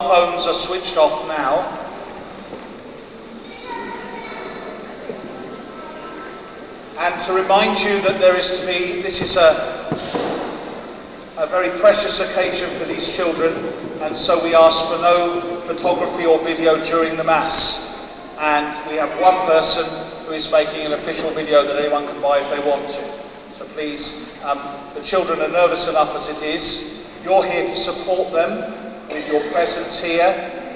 Phones are switched off now. And to remind you that this is a very precious occasion for these children, and so we ask for no photography or video during the Mass. And we have one person who is making an official video that anyone can buy if they want to. So please, the children are nervous enough as it is. You're here to support them with your presence here,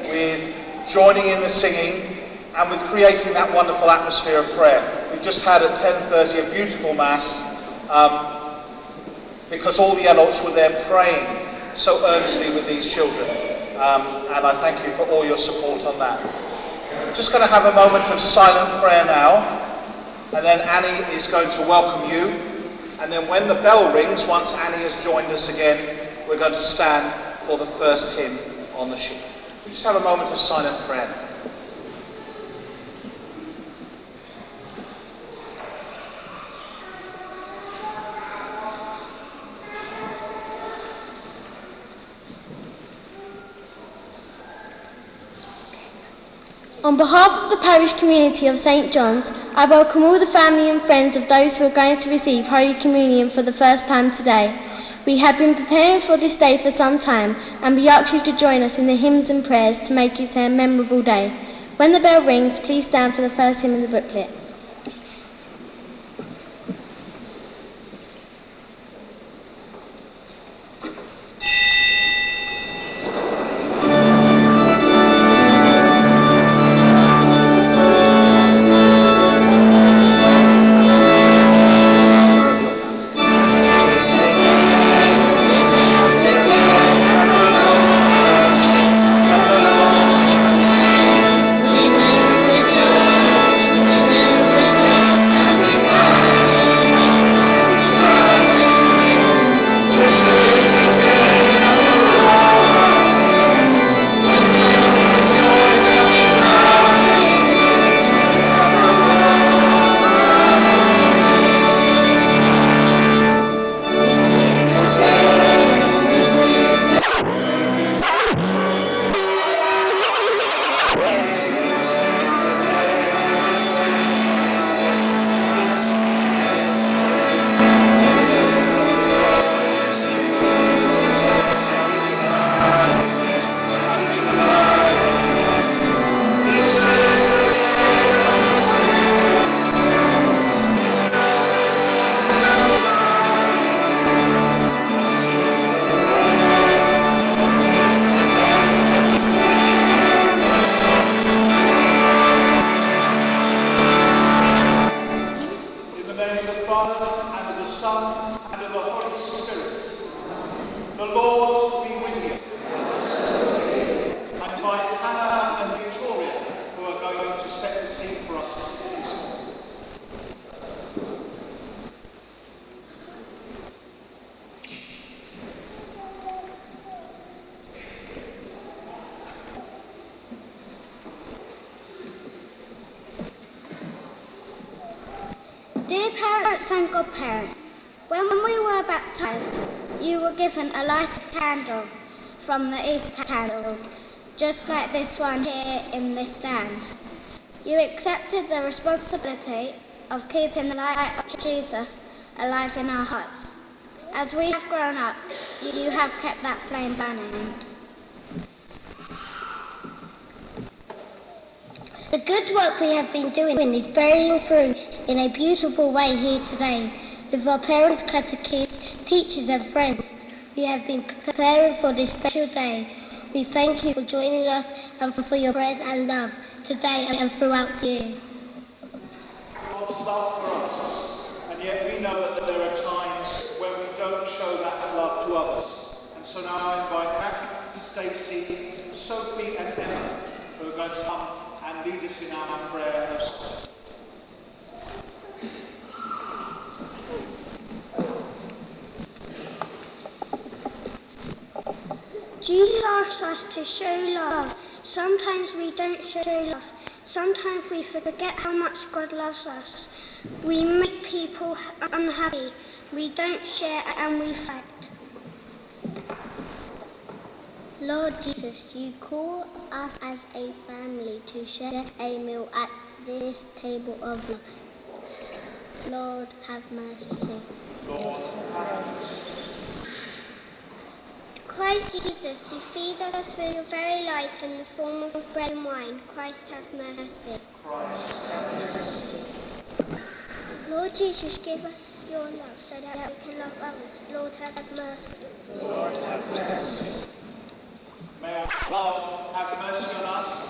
with joining in the singing, and with creating that wonderful atmosphere of prayer. We just had at 10:30 a beautiful Mass, because all the adults were there praying so earnestly with these children. And I thank you for all your support on that. We're just going to have a moment of silent prayer now, and then Annie is going to welcome you. And then when the bell rings, once Annie has joined us again, we're going to stand for the first hymn on the sheet. We just have a moment of silent prayer now. On behalf of the parish community of St. John's, I welcome all the family and friends of those who are going to receive Holy Communion for the first time today. We have been preparing for this day for some time, and we ask you to join us in the hymns and prayers to make it a memorable day. When the bell rings, please stand for the first hymn in the booklet. Dear parents and godparents, when we were baptised, you were given a lighted candle from the Easter candle, just like this one here in this stand. You accepted the responsibility of keeping the light of Jesus alive in our hearts. As we have grown up, you have kept that flame burning. The good work we have been doing is bearing through in a beautiful way here today. With our parents, catechists, teachers and friends, we have been preparing for this special day. We thank you for joining us and for your prayers and love today and throughout the year. God's love for us, and yet we know that there are times when we don't show that love to others. And so now I invite Matthew, Stacey, Sophie and Emma, who are going to come and lead us in our prayer of song. Jesus asked us to show love. Sometimes we don't show love. Sometimes we forget how much God loves us. We make people unhappy. We don't share and we fight. Lord Jesus, you call us as a family to share a meal at this table of love. Lord, have mercy. Christ Jesus, you feed us with your very life in the form of bread and wine. Christ, have mercy. Lord Jesus, give us your love so that we can love others. Lord, have mercy. Lord, have mercy. May our Lord have mercy on us.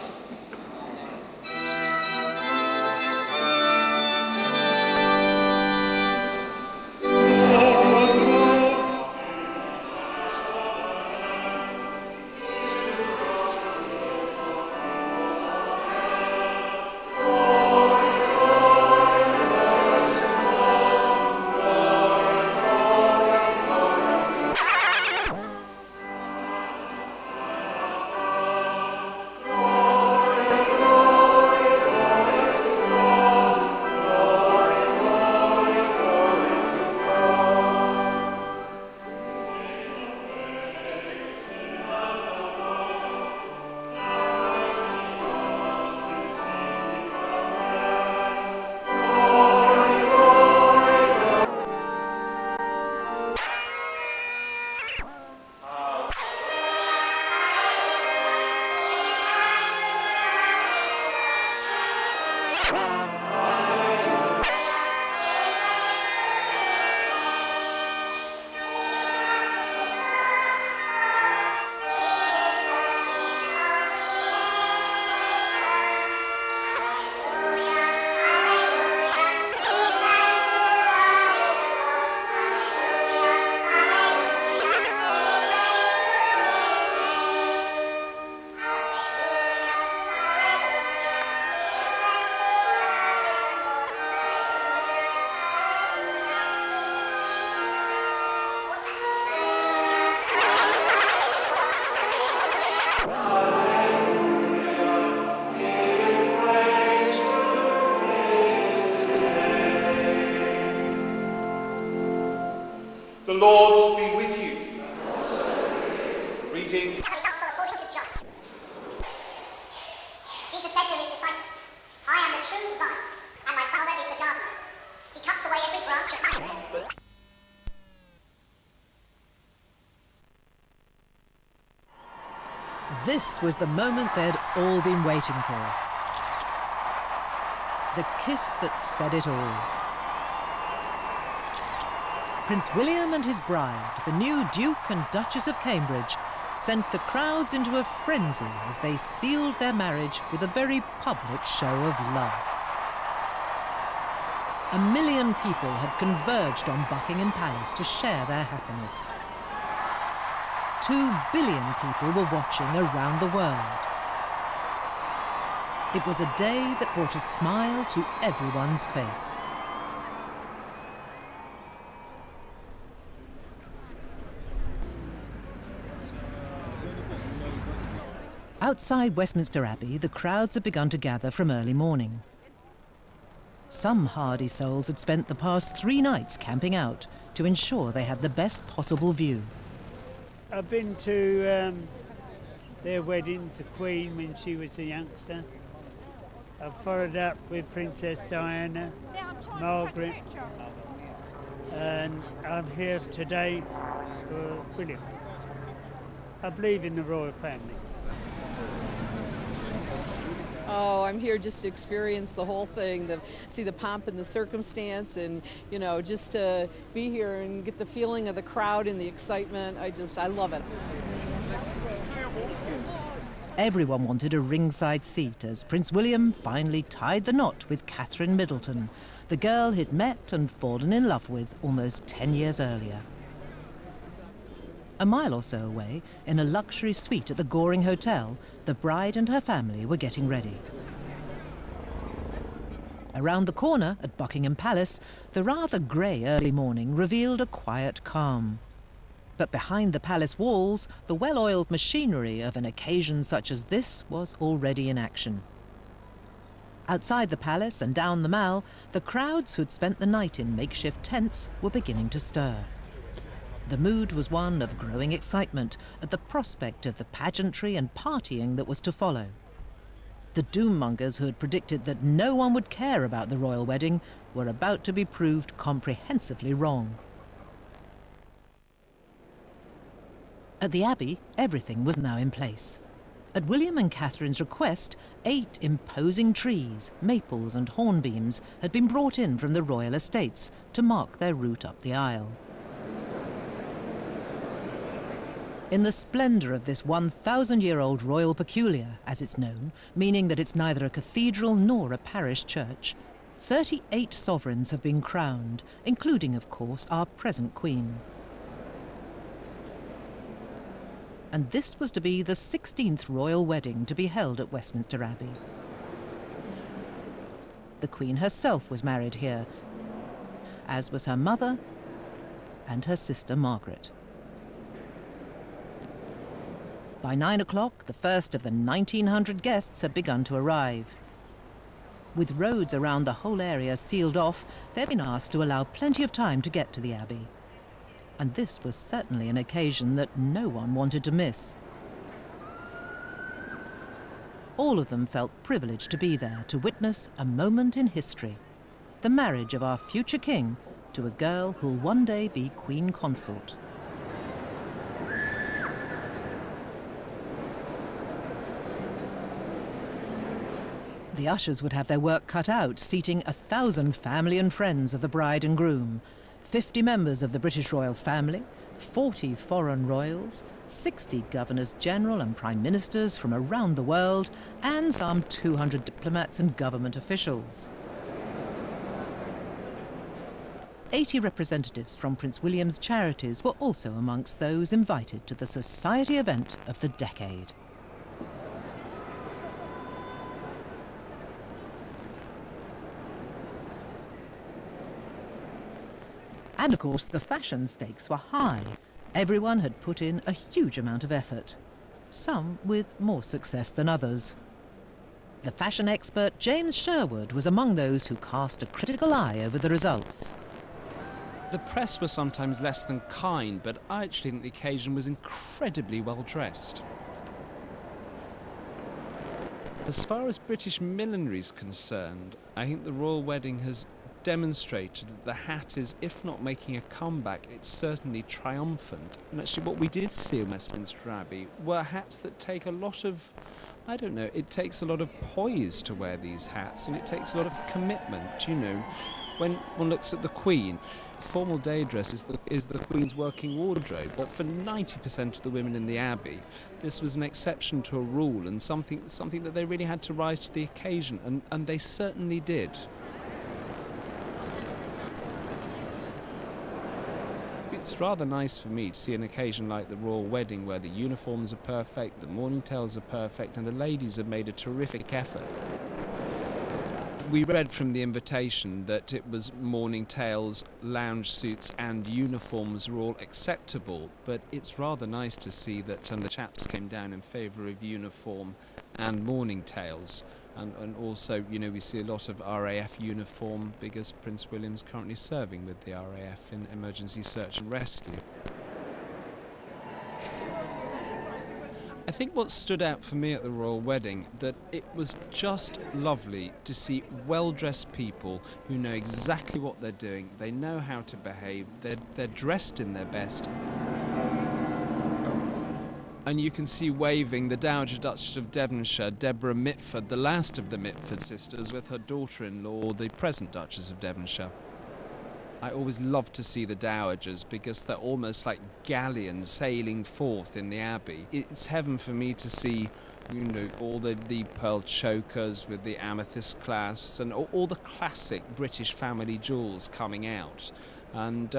The Lord be with you. Reading. The Gospel according to John. Jesus said to his disciples, I am the true vine, and my Father is the gardener. He cuts away every branch of mine. This was the moment they'd all been waiting for. The kiss that said it all. Prince William and his bride, the new Duke and Duchess of Cambridge, sent the crowds into a frenzy as they sealed their marriage with a very public show of love. 1 million people had converged on Buckingham Palace to share their happiness. 2 billion people were watching around the world. It was a day that brought a smile to everyone's face. Outside Westminster Abbey, the crowds had begun to gather from early morning. Some hardy souls had spent the past 3 nights camping out to ensure they had the best possible view. I've been to their wedding to Queen when she was a youngster. I've followed up with Princess Diana, Margaret, and I'm here today for William. I believe in the royal family. Oh, I'm here just to experience the whole thing, see the pomp and the circumstance, and just to be here and get the feeling of the crowd and the excitement. I love it. Everyone wanted a ringside seat as Prince William finally tied the knot with Catherine Middleton, the girl he'd met and fallen in love with almost 10 years earlier. A mile or so away, in a luxury suite at the Goring Hotel, the bride and her family were getting ready. Around the corner at Buckingham Palace, the rather grey early morning revealed a quiet calm. But behind the palace walls, the well-oiled machinery of an occasion such as this was already in action. Outside the palace and down the Mall, the crowds who'd spent the night in makeshift tents were beginning to stir. The mood was one of growing excitement at the prospect of the pageantry and partying that was to follow. The doommongers who had predicted that no one would care about the royal wedding were about to be proved comprehensively wrong. At the Abbey, everything was now in place. At William and Catherine's request, 8 imposing trees, maples and hornbeams, had been brought in from the royal estates to mark their route up the aisle. In the splendour of this 1,000-year-old royal peculiar, as it's known, meaning that it's neither a cathedral nor a parish church, 38 sovereigns have been crowned, including, of course, our present Queen. And this was to be the 16th royal wedding to be held at Westminster Abbey. The Queen herself was married here, as was her mother and her sister Margaret. By 9 o'clock, the first of the 1,900 guests had begun to arrive. With roads around the whole area sealed off, they'd been asked to allow plenty of time to get to the Abbey. And this was certainly an occasion that no one wanted to miss. All of them felt privileged to be there to witness a moment in history, the marriage of our future king to a girl who'll one day be Queen Consort. The ushers would have their work cut out, seating 1,000 family and friends of the bride and groom, 50 members of the British royal family, 40 foreign royals, 60 governors-general and prime ministers from around the world, and some 200 diplomats and government officials. 80 representatives from Prince William's charities were also amongst those invited to the society event of the decade. And of course, the fashion stakes were high. Everyone had put in a huge amount of effort, some with more success than others. The fashion expert James Sherwood was among those who cast a critical eye over the results. The press were sometimes less than kind, but I actually think the occasion was incredibly well dressed. As far as British millinery is concerned, I think the royal wedding has demonstrated that the hat is, if not making a comeback, it's certainly triumphant. And actually what we did see in Westminster Abbey were hats that take a lot of, I don't know, it takes a lot of poise to wear these hats, and it takes a lot of commitment, you know. When one looks at the Queen, formal day dress is the Queen's working wardrobe, but for 90% of the women in the Abbey, this was an exception to a rule and something that they really had to rise to the occasion, and they certainly did. It's rather nice for me to see an occasion like the royal wedding where the uniforms are perfect, the mourning tales are perfect, and the ladies have made a terrific effort. We read from the invitation that it was mourning tales, lounge suits and uniforms were all acceptable, but it's rather nice to see that the chaps came down in favour of uniform and mourning tales. And also, you know, we see a lot of RAF uniform because Prince William's currently serving with the RAF in emergency search and rescue. I think what stood out for me at the royal wedding, that it was just lovely to see well-dressed people who know exactly what they're doing, they know how to behave, they're dressed in their best. And you can see waving the Dowager Duchess of Devonshire, Deborah Mitford, the last of the Mitford sisters, with her daughter-in-law, the present Duchess of Devonshire. I always love to see the dowagers because they're almost like galleons sailing forth in the Abbey. It's heaven for me to see, you know, all the pearl chokers with the amethyst clasps and all the classic British family jewels coming out, and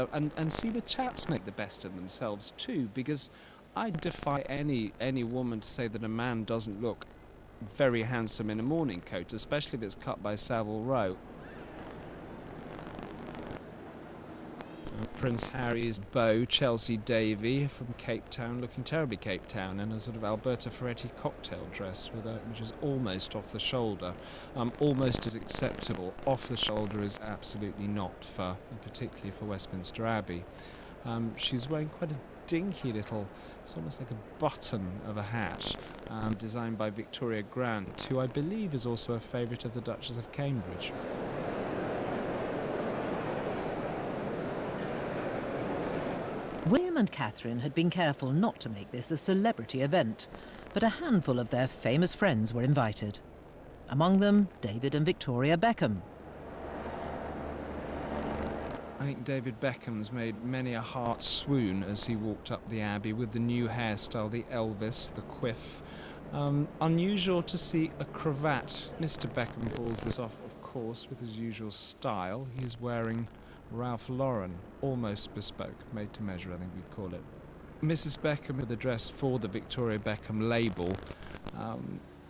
see the chaps make the best of themselves too, because I defy any woman to say that a man doesn't look very handsome in a morning coat, especially if it's cut by Savile Row. Prince Harry's beau, Chelsea Davy, from Cape Town, looking terribly Cape Town, in a sort of Alberta Ferretti cocktail dress, which is almost off the shoulder. Almost as acceptable. Off the shoulder is absolutely not, particularly for Westminster Abbey. She's wearing quite a dinky little, it's almost like a button of a hat, designed by Victoria Grant, who I believe is also a favourite of the Duchess of Cambridge. William and Catherine had been careful not to make this a celebrity event, but a handful of their famous friends were invited. Among them, David and Victoria Beckham. I think David Beckham's made many a heart swoon as he walked up the Abbey with the new hairstyle, the Elvis, the quiff. Unusual to see a cravat. Mr. Beckham pulls this off, of course, with his usual style. He's wearing Ralph Lauren, almost bespoke, made to measure, I think we'd call it. Mrs. Beckham with a dress for the Victoria Beckham label.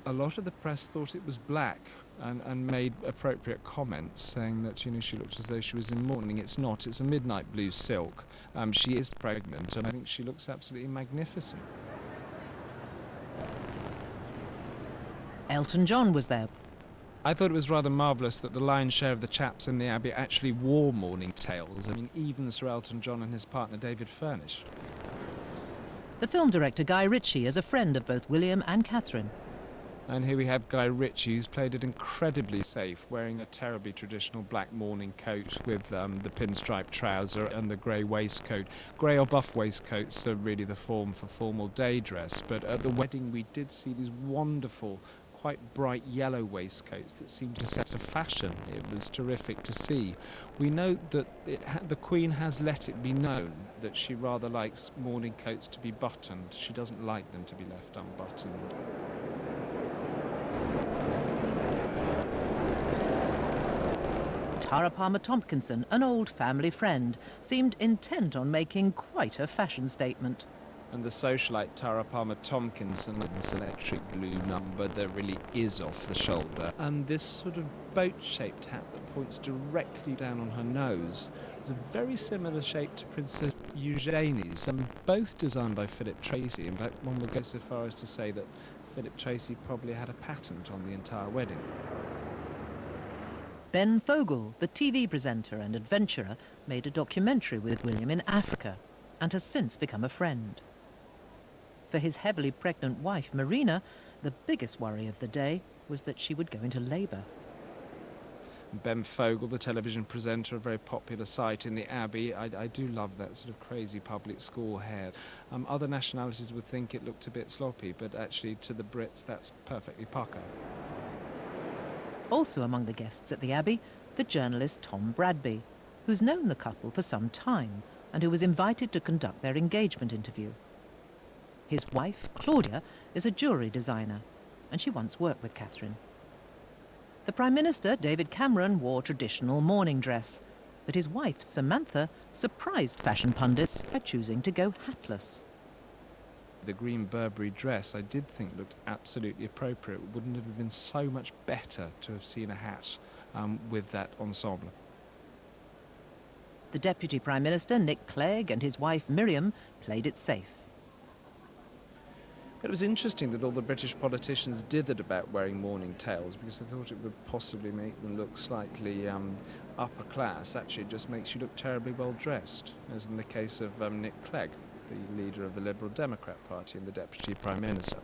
A lot of the press thought it was black and made appropriate comments saying that, you know, she looked as though she was in mourning. It's not, it's a midnight blue silk. She is pregnant and I think she looks absolutely magnificent. Elton John was there. I thought it was rather marvellous that the lion's share of the chaps in the Abbey actually wore mourning tails. I mean, even Sir Elton John and his partner David Furnish. The film director Guy Ritchie is a friend of both William and Catherine. And here we have Guy Ritchie, who's played it incredibly safe, wearing a terribly traditional black morning coat with the pinstripe trouser and the grey waistcoat. Grey or buff waistcoats are really the form for formal day dress, but at the wedding we did see these wonderful, quite bright yellow waistcoats that seemed to set a fashion. It was terrific to see. We note that the Queen has let it be known that she rather likes morning coats to be buttoned. She doesn't like them to be left unbuttoned. Tara Palmer-Tompkinson, an old family friend, seemed intent on making quite a fashion statement. And the socialite Tara Palmer-Tompkinson, this electric blue number that really is off the shoulder. And this sort of boat-shaped hat that points directly down on her nose is a very similar shape to Princess Eugenie's, and both designed by Philip Tracy. In fact, one would go so far as to say that Philip Tracy probably had a patent on the entire wedding. Ben Fogle, the TV presenter and adventurer, made a documentary with William in Africa and has since become a friend. For his heavily pregnant wife, Marina, the biggest worry of the day was that she would go into labour. Ben Fogle, the television presenter, a very popular sight in the Abbey. I do love that sort of crazy public school hair. Other nationalities would think it looked a bit sloppy, but actually to the Brits that's perfectly pucker. Also among the guests at the Abbey, the journalist Tom Bradby, who's known the couple for some time and who was invited to conduct their engagement interview. His wife, Claudia, is a jewellery designer, and she once worked with Catherine. The Prime Minister, David Cameron, wore traditional morning dress, but his wife, Samantha, surprised fashion pundits by choosing to go hatless. The green Burberry dress I did think looked absolutely appropriate. Wouldn't it have been so much better to have seen a hat with that ensemble? The Deputy Prime Minister, Nick Clegg, and his wife, Miriam, played it safe. It was interesting that all the British politicians dithered about wearing morning tails because they thought it would possibly make them look slightly upper class. Actually, it just makes you look terribly well dressed, as in the case of Nick Clegg, the leader of the Liberal Democrat Party and the Deputy Prime Minister.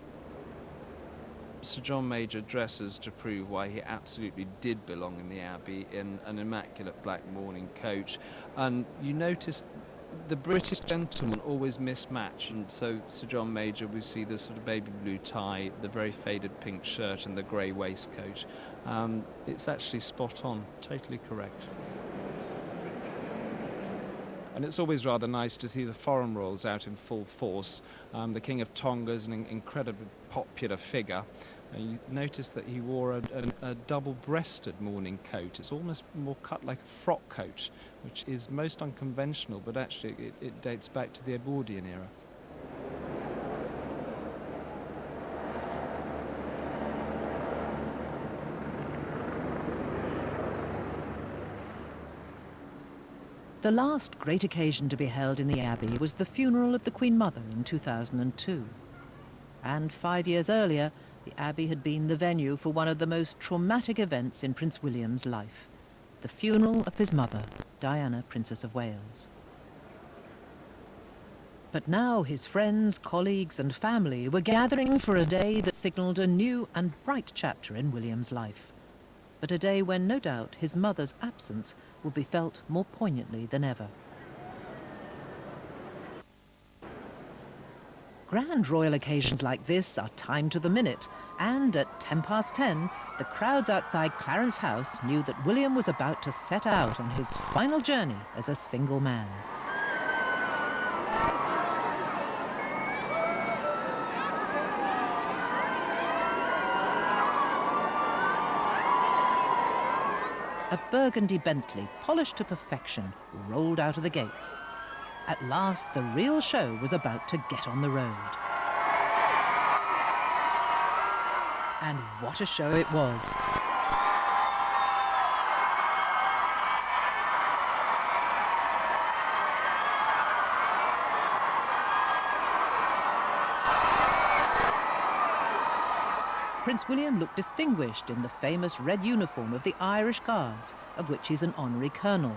Sir John Major dresses to prove why he absolutely did belong in the Abbey in an immaculate black morning coat. And you notice the British gentlemen always mismatch, and so Sir John Major, we see the sort of baby blue tie, the very faded pink shirt and the grey waistcoat. It's actually spot on, totally correct. And it's always rather nice to see the foreign royals out in full force. The King of Tonga is an incredibly popular figure. You notice that he wore a double-breasted morning coat. It's almost more cut like a frock coat, which is most unconventional, but actually it dates back to the Edwardian era. The last great occasion to be held in the Abbey was the funeral of the Queen Mother in 2002. And 5 years earlier, the Abbey had been the venue for one of the most traumatic events in Prince William's life, the funeral of his mother, Diana, Princess of Wales. But now his friends, colleagues and family were gathering for a day that signalled a new and bright chapter in William's life. But a day when, no doubt, his mother's absence would be felt more poignantly than ever. Grand royal occasions like this are timed to the minute, and at 10:10, the crowds outside Clarence House knew that William was about to set out on his final journey as a single man. A burgundy Bentley, polished to perfection, rolled out of the gates. At last, the real show was about to get on the road. And what a show it was! Prince William looked distinguished in the famous red uniform of the Irish Guards, of which he's an honorary colonel.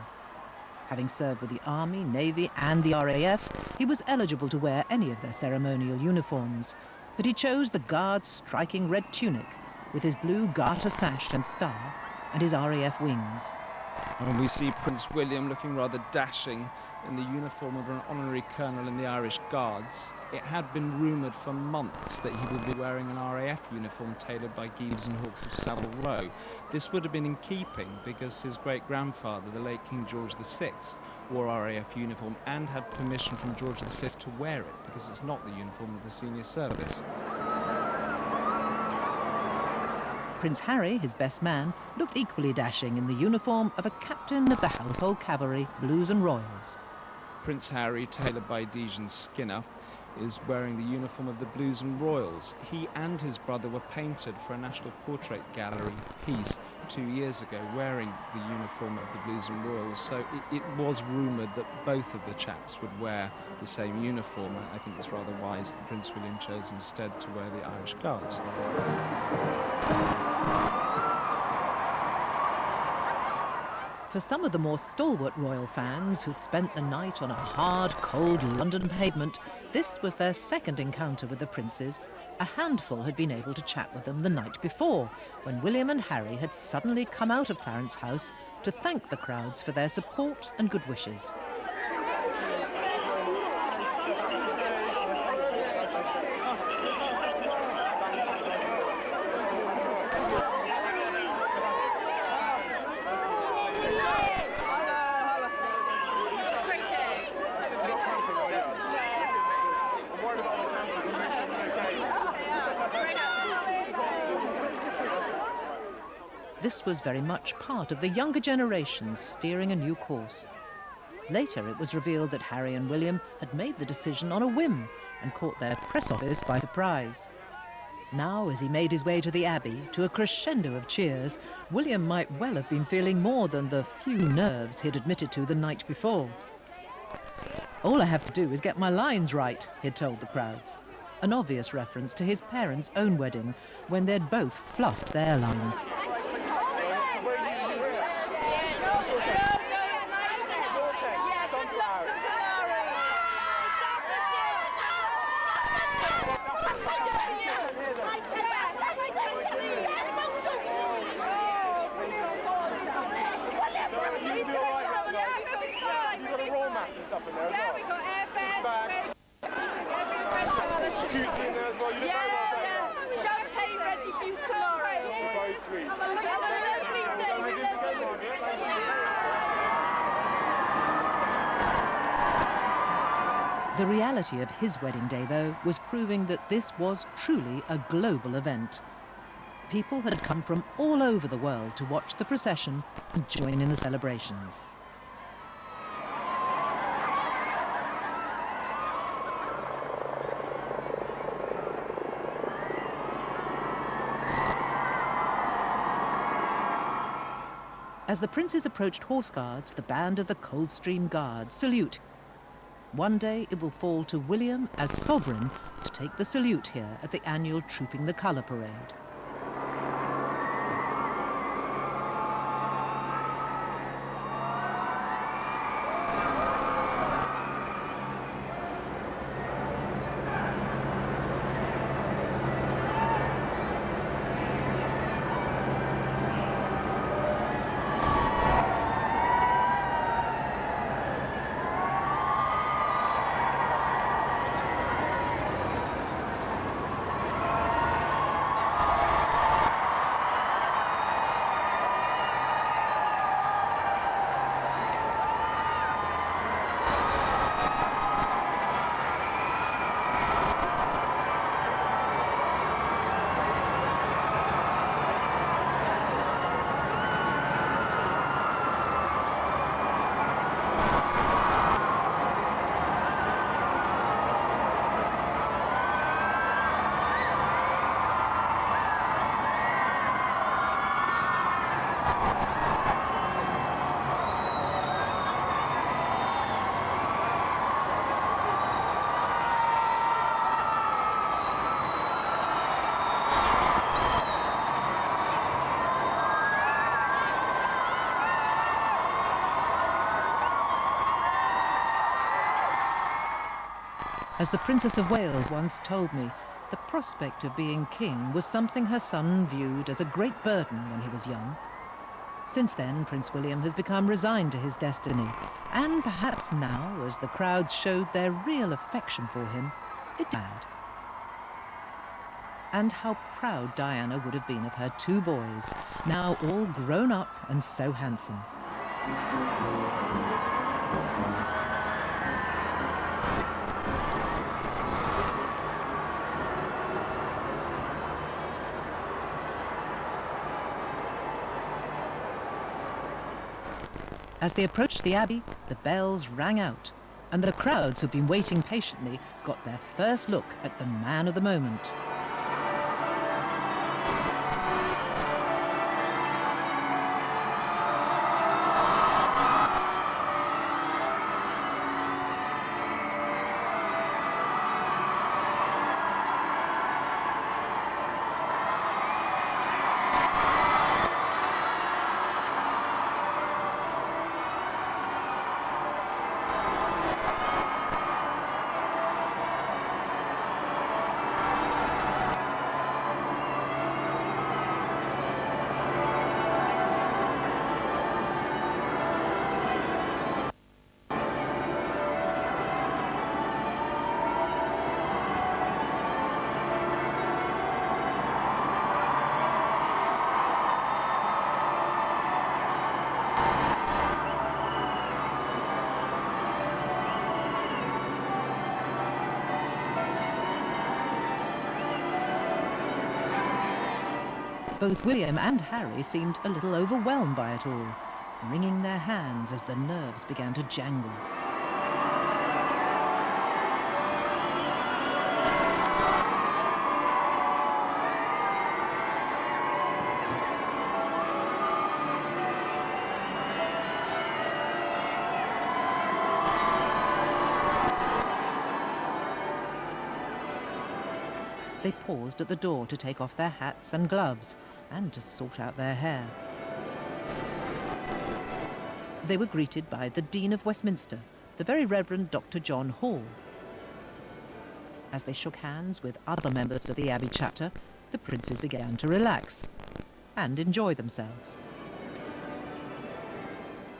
Having served with the Army, Navy and the RAF, he was eligible to wear any of their ceremonial uniforms, but he chose the Guards' striking red tunic with his blue garter sash and star and his RAF wings. And we see Prince William looking rather dashing in the uniform of an honorary colonel in the Irish Guards. It had been rumoured for months that he would be wearing an RAF uniform tailored by Gibbs and Hawkes of Savile Row. This would have been in keeping because his great-grandfather, the late King George VI, wore RAF uniform and had permission from George V to wear it because it's not the uniform of the senior service. Prince Harry, his best man, looked equally dashing in the uniform of a captain of the Household Cavalry, Blues and Royals. Prince Harry, tailored by Dijon Skinner, is wearing the uniform of the Blues and Royals. He and his brother were painted for a National Portrait Gallery piece 2 years ago wearing the uniform of the Blues and Royals, so it was rumoured that both of the chaps would wear the same uniform. I think it's rather wise that Prince William chose instead to wear the Irish Guards. For some of the more stalwart royal fans who'd spent the night on a hard, cold London pavement, this was their second encounter with the princes. A handful had been able to chat with them the night before, when William and Harry had suddenly come out of Clarence House to thank the crowds for their support and good wishes. This was very much part of the younger generation steering a new course. Later it was revealed that Harry and William had made the decision on a whim and caught their press office by surprise. Now, as he made his way to the Abbey, to a crescendo of cheers, William might well have been feeling more than the few nerves he'd admitted to the night before. "All I have to do is get my lines right," he'd told the crowds. An obvious reference to his parents' own wedding, when they'd both fluffed their lines. The reality of his wedding day, though, was proving that this was truly a global event. People had come from all over the world to watch the procession and join in the celebrations. As the princes approached Horse Guards, the band of the Coldstream Guards salute. One day it will fall to William, as sovereign, to take the salute here at the annual Trooping the Colour Parade. As the Princess of Wales once told me, the prospect of being king was something her son viewed as a great burden when he was young. Since then, Prince William has become resigned to his destiny, and perhaps now, as the crowds showed their real affection for him, it did. And how proud Diana would have been of her 2 boys, now all grown up and so handsome. As they approached the Abbey, the bells rang out, and the crowds who'd been waiting patiently got their first look at the man of the moment. Both William and Harry seemed a little overwhelmed by it all, wringing their hands as the nerves began to jangle. They paused at the door to take off their hats and gloves and to sort out their hair. They were greeted by the Dean of Westminster, the Very Reverend Dr. John Hall. As they shook hands with other members of the Abbey chapter, the princes began to relax and enjoy themselves.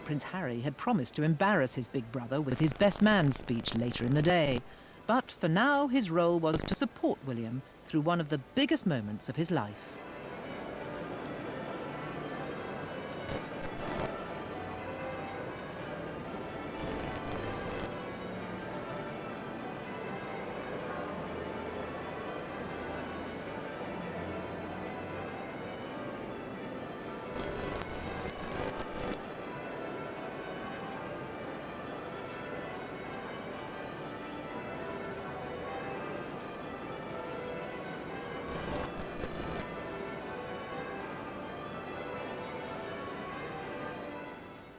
Prince Harry had promised to embarrass his big brother with his best man speech later in the day, but for now his role was to support William through one of the biggest moments of his life.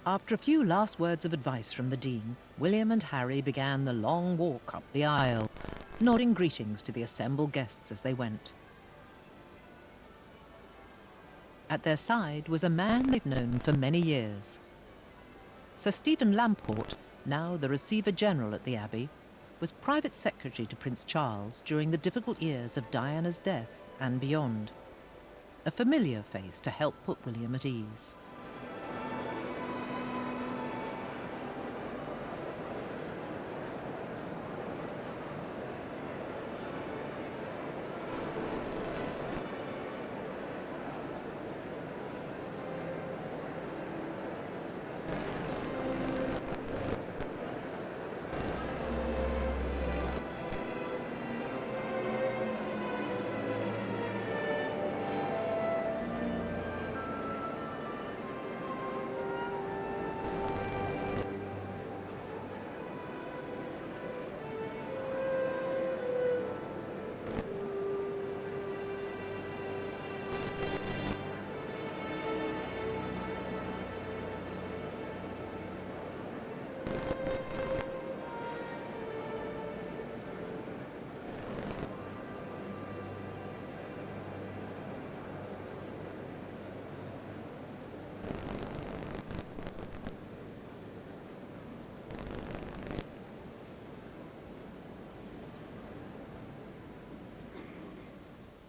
After a few last words of advice from the Dean, William and Harry began the long walk up the aisle, nodding greetings to the assembled guests as they went. At their side was a man they'd known for many years. Sir Stephen Lamport, now the Receiver General at the Abbey, was private secretary to Prince Charles during the difficult years of Diana's death and beyond. A familiar face to help put William at ease.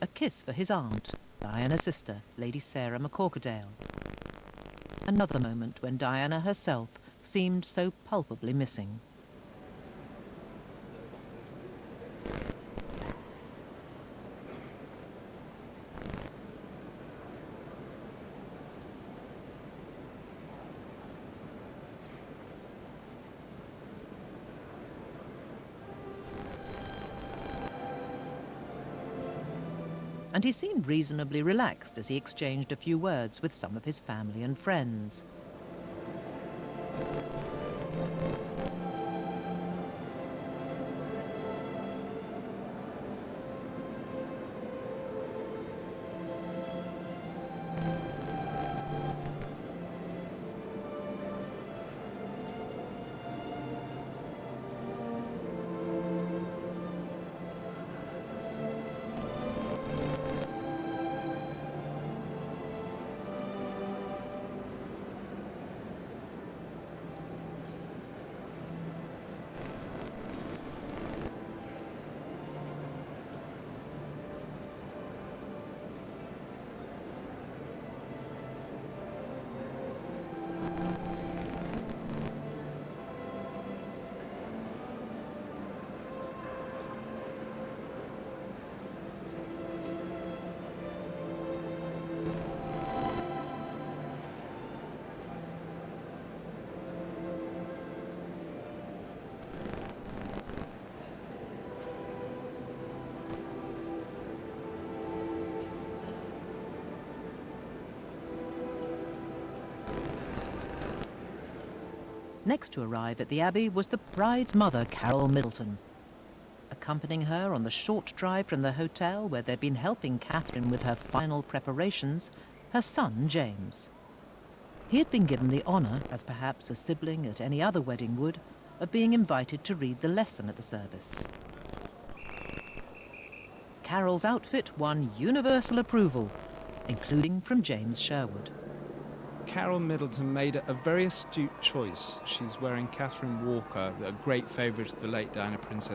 a kiss for his aunt, Diana's sister, Lady Sarah McCorquodale. Another moment when Diana herself seemed so palpably missing. And he seemed reasonably relaxed as he exchanged a few words with some of his family and friends. Next to arrive at the Abbey was the bride's mother, Carol Middleton. Accompanying her on the short drive from the hotel where they'd been helping Catherine with her final preparations, her son, James. He had been given the honour, as perhaps a sibling at any other wedding would, of being invited to read the lesson at the service. Carol's outfit won universal approval, including from James Sherwood. Carol Middleton made a very astute choice. She's wearing Catherine Walker, a great favourite of the late Diana Princess